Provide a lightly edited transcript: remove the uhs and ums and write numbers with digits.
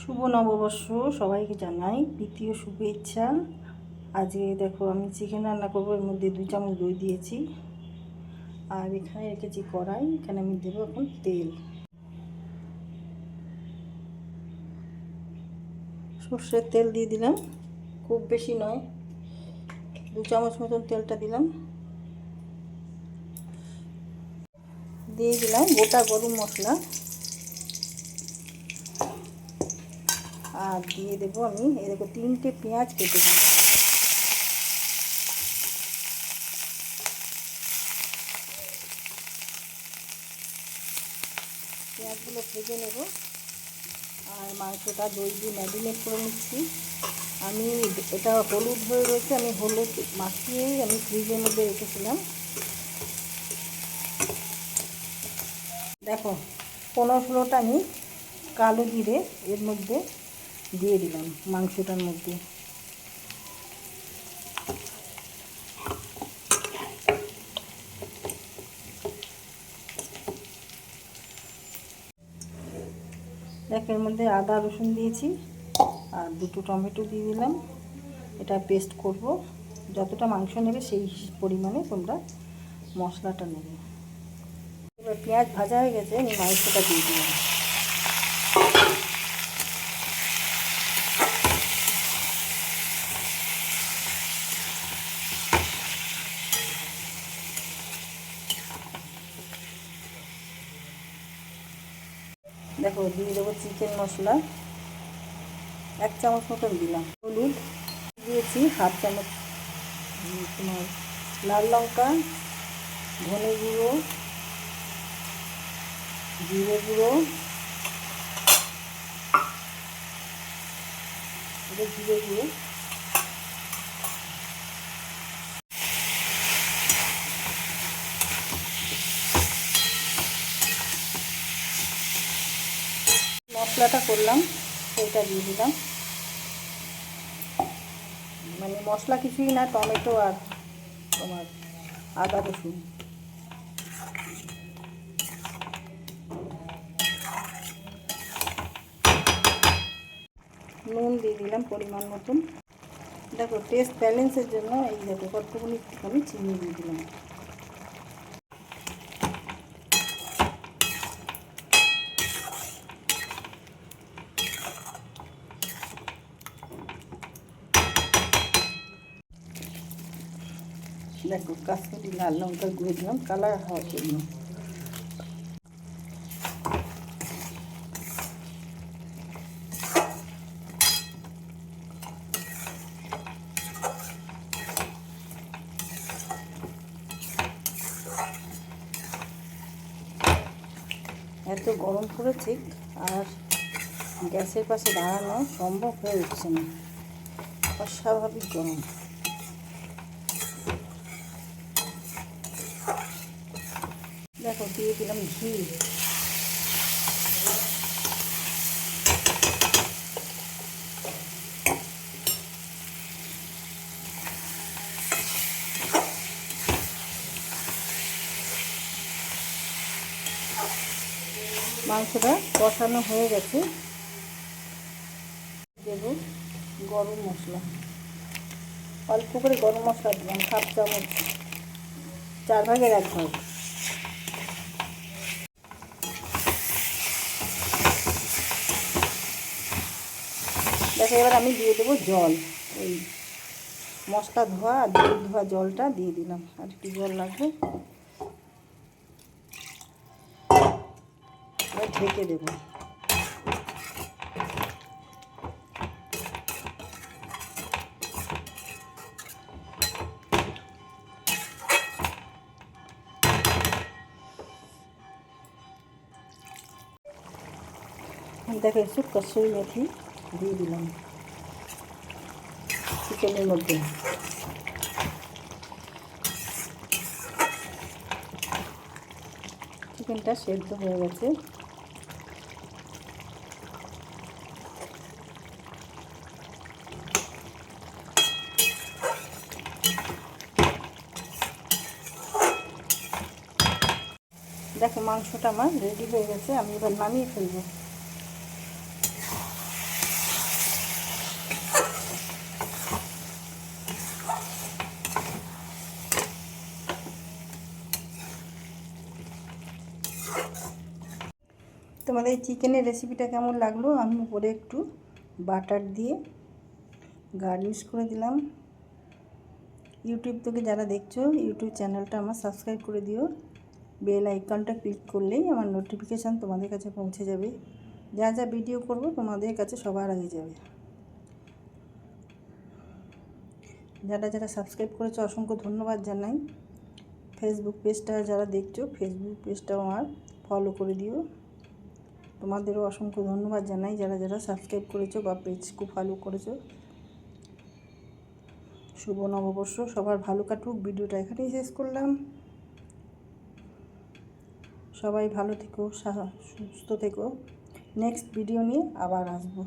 শুভ নববর্ষ সবাইকে জানাই দ্বিতীয় শুভেচ্ছা। আজকে দেখো আমি চিকেন রান্না করবো, এর মধ্যে 2 চামচ দই দিয়েছি। আর এখানে রেখেছি কড়াই, এখানে আমি দেবো এখন তেল। সর্ষের তেল দিয়ে দিলাম, খুব বেশি নয়, 2 চামচ মতন তেলটা দিলাম। দিয়ে দিলাম গোটা গরম মশলা, আর দিয়ে দেবো আমি এই দেখো 3টে পেঁয়াজ কেটে দিই। পেঁয়াজগুলো ভেজে নেব। আর মাংসটা দই দিয়ে ম্যারিনেট করে নিচ্ছি। আমি এটা হলুদ হয়ে রয়েছে, আমি হলুদ মাখিয়েই আমি ফ্রিজের মধ্যে রেখেছিলাম। দেখো 15-16টা আমি কালো জিরে এর মধ্যে দিয়ে দিলাম মাংসটার মধ্যে। দেখ এর মধ্যে আদা রসুন দিয়েছি আর 2টো টমেটো দিয়ে দিলাম। এটা পেস্ট করব, যতটা মাংস নেবে সেই পরিমাণে তোমরা মশলাটা নেবে। এবার পেঁয়াজ ভাজা হয়ে গেছে, আমি মাংসটা দিয়ে দিলাম। দেখো দিয়ে দেবো চিকেন মশলা, 1 চামচ মতন দিলাম। হলুদ দিয়েছি 1/2 চামচ, তোমার লাল লঙ্কা, ধনে গুঁড়ো, জিরে গুঁড়ো, জিরে গুঁড়ো, মশলাটা করলাম সেইটা দিয়ে দিলাম। মানে মশলা কিছুই না, টমেটো আর তোমার আদা রসুন। নুন দিয়ে দিলাম পরিমাণ মতন। দেখো টেস্ট ব্যালেন্সের জন্য এই দেখো কতটুকুনি আমি চিনি দিয়ে দিলাম। দেখো কাশ্মীরি লাল লঙ্কার গুঁড়ো দিলাম কালার হওয়ার জন্য। এত গরম পড়েছে আর গ্যাসের পাশে দাঁড়ানো সম্ভব হয়ে উঠছে না, অস্বাভাবিক গরম। দেখো দিয়ে দিলাম ঘি। মাংসটা কষানো হয়ে গেছে, দেব গরম মশলা, অল্প করে গরম মশলা দিলাম 1/2 চামচ, 4 ভাগের 1 ভাগ। দেখো এবার আমি দিয়ে দেবো জল, ওই মশলা ধোয়া আর দুধ ধোয়া জলটা দিয়ে দিলাম, আর একটু জল লাগবে। এবার ঢেকে দেবো। দেখো একটু কসুরি মেথি দিয়ে দিলাম চিকেনের মধ্যে। চিকেনটা সেদ্ধ হয়ে গেছে। দেখো মাংসটা আমার রেডি হয়ে গেছে, আমি এবার নামিয়ে ফেলবো। তোমাদের এই চিকেনের রেসিপিটা কেমন লাগলো। আমি উপরে একটু বাটার দিয়ে গার্নিশ করে দিলাম। ইউটিউব থেকে যারা দেখছো ইউটিউব চ্যানেলটা আমার সাবস্ক্রাইব করে দিও। বেল আইকনটা ক্লিক করলেই আমার নোটিফিকেশান তোমাদের কাছে পৌঁছে যাবে। যা যা ভিডিও করব তোমাদের কাছে সবার আগে যাবে। যারা যারা সাবস্ক্রাইব করেছো অসংখ্য ধন্যবাদ জানাই। ফেসবুক পেজটা যারা দেখছো ফেসবুক পেজটাও আমার ফলো করে দিও। তোমাদেরও অসংখ্য ধন্যবাদ জানাই যারা যারা সাবস্ক্রাইব করেছো বা পেজকে ফলো করেছো। শুভ নববর্ষ, সবার ভালো কাটুক। ভিডিওটা এখানেই শেষ করলাম। সবাই ভালো থেকো, সুস্থ থেকো। নেক্সট ভিডিও নিয়ে আবার আসবো।